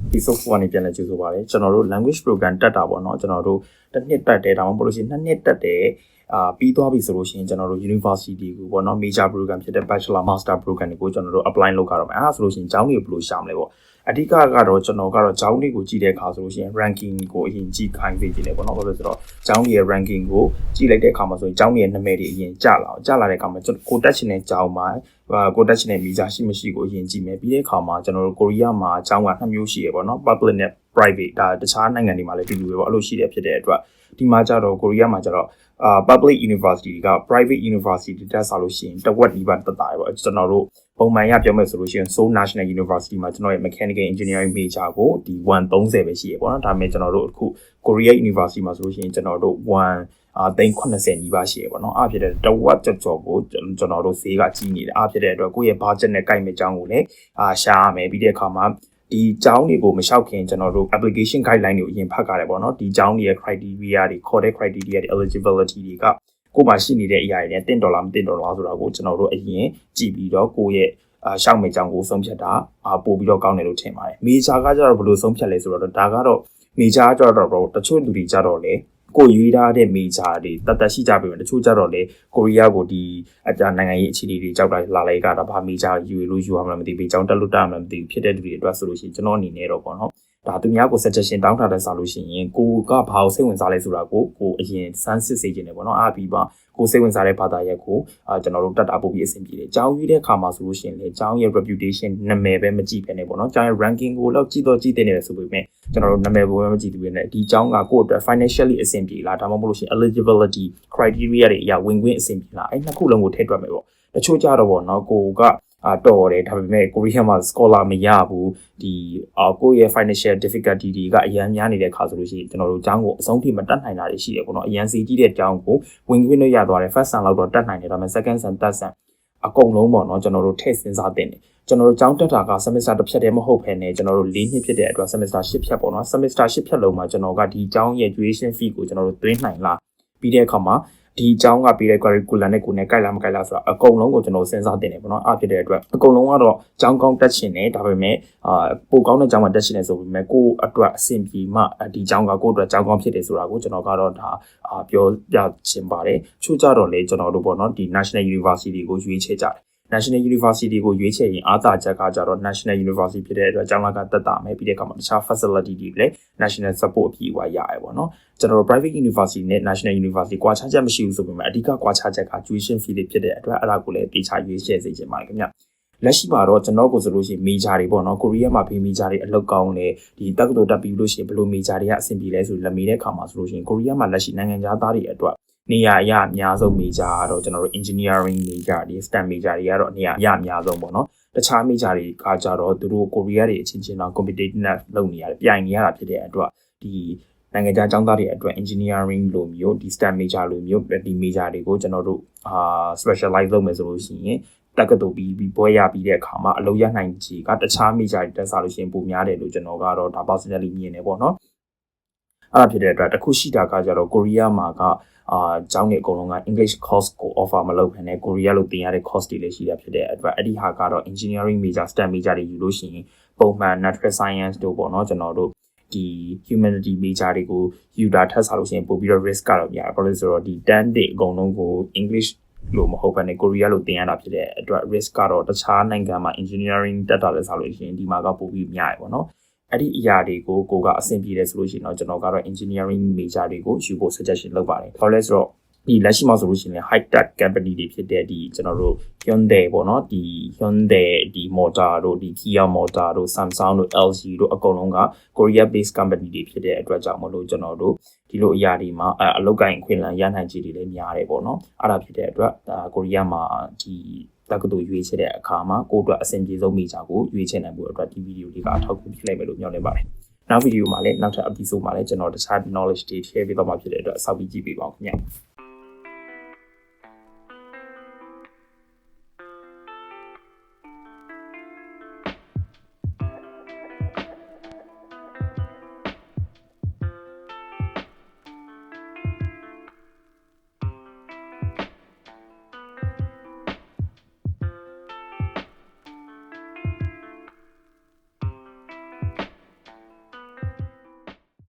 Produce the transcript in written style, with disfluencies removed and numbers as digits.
episode 4 ကနေပြန်လဲကြိုဆိုပါရစေကျွန်တော်တို့ language program တက်တာပေါ့เนาะကျွန်တော်တို့တစ်နှစ်တက်တယ်ဒါမှမဟုတ်လို့ရှိရင်2နှစ်တက်တယ်ပြီးသွားပြီဆိုလို့ရှိရင်ကျွန်တော်တို့ university ကိုပေါ့เนาะ major program ဖြစ်တဲ့ bachelor master program တွေကိုကျွန်တော်တို့ apply လုပ်ကြတော့မယ်အဲ့ဒါဆိုလို့ရှိရင်ကျောင်းတွေဘယ်လိုရှာမလဲပေါ့အဓိကကတော့ကျွန်တော်ကတော့ကျောင်းတွေကိုကြည့်တဲ့အခါဆိုလို့ရှိရင် ranking ကိုအရင်ကြည့်ခိုင်းစေချင်တယ်ပေါ့နော်ဘာလို့လဲဆိုတော့ကျောင်းတွေရဲ့ ranking ကိုကြည့်လိုက်တဲ့အခါမှာဆိုရင်ကျောင်းတွေရဲ့နာမည်တွေအရင်ကျလာတဲ့အခါမှာကိုတက်ချင်တဲ့ကျောင်းမှာကိုတက်ချင်တဲ့ visa ရှိမရှိကိုအရင်ကြည့်မယ်ပြီးတဲ့အခါမှာကျွန်တော်တို့ကိုရီးယားမှာကျောင်းက2မျိုးရှိရပေါ့နော် public နဲ့ private ဒါတခြားနိုင်ငံတွေမှာလည်းဒီလိုပဲပေါ့အဲ့လိုရှိတယ်ဖြစ်တဲ့အတွက်ဒီမှာကျတော့ကိုရီးယားမှာကျတော့public university က private university တက်စားလို့ရှိရင်တဝက်ဒီပါတက်တာပဲပေါ့ကျွန်တော်တို့ပုံမှန်ရပြောမယ်ဆိုလို့ရှိရင် Seoul National University မှာကျွန်တော်ရဲ့ Mechanical Engineering major ကိုဒီ130ပဲရှိရပေါ့နော်ဒါပေမဲ့ကျွန်တော်တို့အခု Korea University မှာဆိုလို့ရှိရင်ကျွန်တော်တို့180နီးပါးရှိရပေါ့နော်အားဖြစ်တဲ့တဝက်ကြော်ကိုကျွန်တော်တို့ဈေးကကြီးနေတယ်အားဖြစ်တဲ့အတွက်ကိုယ့်ရဲ့ budget နဲ့ကိုက်မဲ့အကြောင်းကိုလည်းရှာရမယ်ပြီးတဲ့အခါမှာဒီကျောင်းတွေကိုမလျှောက်ခင်ကျွန်တော်တို့ application guideline တွေကိုအရင်ဖတ်ကြရတယ်ပေါ့နော်ဒီကျောင်းတွေရဲ့ criteria တွေခေါ်တဲ့ criteria တွေ eligibility တွေကကိုယ်မှာရှိနေတဲ့အရာတွေနဲ့$10မ$10ဆိုတာကိုကျွန်တော်တို့အရင်ကြည့်ပြီးတော့ကိုယ့်ရဲ့ရှောက်မဲ့ကျောင်းကိုဆုံးဖြတ်တာပို့ပြီးတော့ကောင်းတယ်လို့ထင်ပါတယ် major ကကြတော့ဘယ်လိုဆုံးဖြတ်လဲဆိုတော့ဒါကတော့ major ကြတော့တချို့လူတွေကြတော့လေကိုရွေးထားတဲ့ major တွေတတ်ရှိကြပြီတချို့ကြတော့လေကိုရီးယားကိုဒီနိုင်ငံရေးအခြေအနေတွေကြောက်တာလာလိုက်တာဗာ major ယူလို့ယူရမှာမသိဘူးကျောင်းတက်လို့တက်မှာမသိဘူးဖြစ်တဲ့လူတွေအတွက်ဆိုလို့ရှိရင်ကျွန်တော်အနေနဲ့တော့ပေါ့နော်ဒါသူများကို suggestion တောင်းထားတဲ့စာလို့ရှိရင်ကိုကဘာကိုစိတ်ဝင်စားလဲဆိုတာကိုအရင်စမ်းစစ်စေချင်တယ်ပေါ့နော်အားပြီးပါကိုစိတ်ဝင်စားတဲ့ဘာသာရပ်ကိုကျွန်တော်တို့တက်တာပို့ပြီးအဆင်ပြေတယ်ကျောင်းရွေးတဲ့အခါမှာဆိုလို့ရှိရင်လေကျောင်းရဲ့ reputation နာမည်ပဲမကြည့်ပဲねပေါ့နော်ကျောင်းရဲ့ ranking ကိုတော့ကြည့်တဲ့နေတယ်ဆိုပေမဲ့ကျွန်တော်တို့နာမည်ကိုပဲမကြည့်ဘူးねဒီကျောင်းကကိုယ့်အတွက် financially အဆင်ပြေလားဒါမှမဟုတ်လို့ရှိရင် eligibility criteria တွေအရာဝင်ခွင့်အဆင်ပြေလားအဲ့နှစ်ခုလုံးကိုထည့်တွက်မယ်ပေါ့တချို့ကြတော့ပေါ့နော်ကိုကတော်တယ်ဒါပေမဲ့ကိုရီးယားမှာ scholar မရဘူးဒီကိုယ့်ရဲ့ financial difficulty တွေကအများများနေတဲ့အခါဆိုလို့ရှိရင်ကျွန်တော်တို့ကျောင်းကိုအဆုံးထိမတက်နိုင်တာတွေရှိတယ်ပေါ့နော်အရန်စီကြီးတဲ့ကျောင်းကိုဝင်ခွင့်လို့ရသွားတယ် first sem လောက်တော့တက်နိုင်တယ်ဒါပေမဲ့ second sem third sem အကုန်လုံးပေါ့နော်ကျွန်တော်တို့ထည့်စဉ်းစားတင်တယ်ကျွန်တော်တို့ကျောင်းတက်တာက semester တစ်ဖြတ်တည်းမဟုတ်ဘဲနဲ့ကျွန်တော်တို့၄နှစ်ဖြစ်တဲ့အတွက် semester 10ဖြတ်ပေါ့နော် semester 10ဖြတ်လုံးမှာကျွန်တော်ကဒီကျောင်းရဲ့ tuition fee ကိုကျွန်တော်တို့သွင်းနိုင်လားပြီးတဲ့အခါမှာဒီအကြောင်းကပြီးတဲ့ curriculum နဲ့ကိုယ်နဲ့ကြိုက်လားမကြိုက်လားဆိုတာအကုန်လုံးကိုကျွန်တော်စဉ်းစားတင်တယ်ပေါ့နော်အားဖြစ်တဲ့အတွက်အကုန်လုံးကတော့ကျောင်းကောင်းတက်ချင်တယ်ဒါပေမဲ့ပိုကောင်းတဲ့ကျောင်းမှာတက်ချင်တယ်ဆိုပေမဲ့ကိုယ့်အတွက်အဆင်ပြေမှဒီကျောင်းကကိုယ့်အတွက်ကျောင်းကောင်းဖြစ်တယ်ဆိုတာကိုကျွန်တော်ကတော့ဒါပြောပြချင်ပါတယ်ချို့ကြတော့လေကျွန်တော်တို့ပေါ့နော်ဒီ National University ကိုရွေးချယ်ကြတယ်National University ကိုရွေးချယ်ရင်အားသာချက်ကကြတော့ National University ဖြစ်တဲ့အတွက်ကျောင်းလာကတက်တာမယ်ပြီးတဲ့အခါမှာတခြား facility တွေလည်း National Support အပြည့်အဝရရပေါ့နော်ကျွန်တော်တို့ private university နဲ့ National University ကွာခြားချက်မရှိဘူးဆိုပေမဲ့အဓိကကွာခြားချက်က tuition fee တွေဖြစ်တဲ့အတွက်အဲ့ဒါကိုလည်းတေချာရွေးချယ်စေချင်ပါတယ်ခင်ဗျလက်ရှိမှာတော့ကျွန်တော်ကိုဆိုလို့ရှိရင် major တွေပေါ့နော်ကိုရီးယားမှာဖေး major တွေအလုပ်ကောင်းတယ်ဒီတက္ကသိုလ်တက်ပြီးလို့ရှိရင်ဘယ်လို major တွေကအဆင်ပြေလဲဆိုလက်မေးတဲ့အခါမှာဆိုလို့ရှိရင်ကိုရီးယားမှာလက်ရှိနိုင်ငံသားတွေအတွက်နေရာအများဆုံး major ကတော့ကျွန်တော်တို့ engineering major တွေ STEM major တွေကတော့နေရာအများဆုံးပေါ့နော်တခြား major တွေကကြတော့သူတို့ကိုရီးယားတွေအချင်းချင်းတော့ competitive လုပ်နေရတယ်ပြိုင်နေရတာဖြစ်တဲ့အတွက်ဒီနိုင်ငံခြားကျောင်းသားတွေအတွက် engineering လိုမျိုးဒီ STEM major လိုမျိုးဒီ major တွေကိုကျွန်တော်တို့ specialize လုပ်မယ်ဆိုလို့ရှိရင်တက္ကသိုလ်ပြီးဘွဲရပြီးတဲ့အခါမှာအလုပ်ရနိုင်ခြေကတခြား major တွေတက်စားလို့ရှိရင်ပိုများတယ်လို့ကျွန်တော်ကတော့ဒါ personally မြင်နေပေါ့နော်အဲ့ဒါဖြစ်တဲ့အတွက်တခုရှိတာကကြတော့ကိုရီးယားမှာကကျောင်းတွေအကုန်လုံးက English course ကို offer မလုပ်ဘဲနဲ့ကိုရီးယားလိုသင်ရတဲ့ course တွေလည်းရှိတာဖြစ်တဲ့အတွက်အဲ့ဒီဟာကတော့ engineering major STEM major တွေယူလို့ရှိရင်ပုံမှန် natural science တို့ပေါ့နော်ကျွန်တော်တို့ဒီ humanity major တွေကိုယူတာထပ်စားလို့ရှိရင်ပို့ပြီးတော့ risk ကတော့များဘာလို့လဲဆိုတော့ဒီ10တွေအကုန်လုံးကို English လို့မဟုတ်ဘဲနဲ့ကိုရီးယားလိုသင်ရတာဖြစ်တဲ့အတွက် risk ကတော့တခြားနိုင်ငံမှာ engineering တက်တာလဲစားလို့ရှိရင်ဒီမှာကပို့ပြီးများရပေါ့နော်အဲ့ဒီအရာတွေကိုကိုကအဆင်ပြေတယ်ဆိုလို့ရှိရင်တော့ကျွန်တော်ကတော့ engineering major တွေကိုယူဖို့ suggestion လုပ်ပါတယ်။ဘာလဲဆိုတော့ဒီလက်ရှိမှာဆိုလို့ရှိရင် high tech company တွေဖြစ်တဲ့ဒီကျွန်တော်တို့ Hyundai ပေါ့နော်ဒီ Hyundai ဒီ motor တို့ဒီ Kia motor တို့ Samsung တို့ LG တို့အကုန်လုံးက Korea based company တွေဖြစ်တဲ့အတွက်ကြောင့်မလို့ကျွန်တော်တို့ဒီလိုအရာတွေမှာအလုပ်ကိုင်ခွင့်လန်းရနိုင်ခြေတွေလည်းများတယ်ပေါ့နော်အဲ့ဒါဖြစ်တဲ့အတွက်ကိုရီးယားမှာဒီတက္ကသိုလ်ရွေးချယ်တဲ့အခါမှာကိုယ့်အတွက်အဆင်ပြေဆုံး major ကိုရွေးချယ်နိုင်ဖို့အတွက်ဒီဗီဒီယိုလေးကအထောက်အကူဖြစ်နိုင်မယ်လို့မျှော်လင့်ပါတယ်နောက်ဗီဒီယိုမှာလည်းနောက်ထပ် episode မှာလည်းကျွန်တော်တခြား knowledge တွေ share ပေးတော့မှာဖြစ်တဲ့အတွက်စောင့်ပြီးကြည့်ပေးပါဦးခင်ဗျာ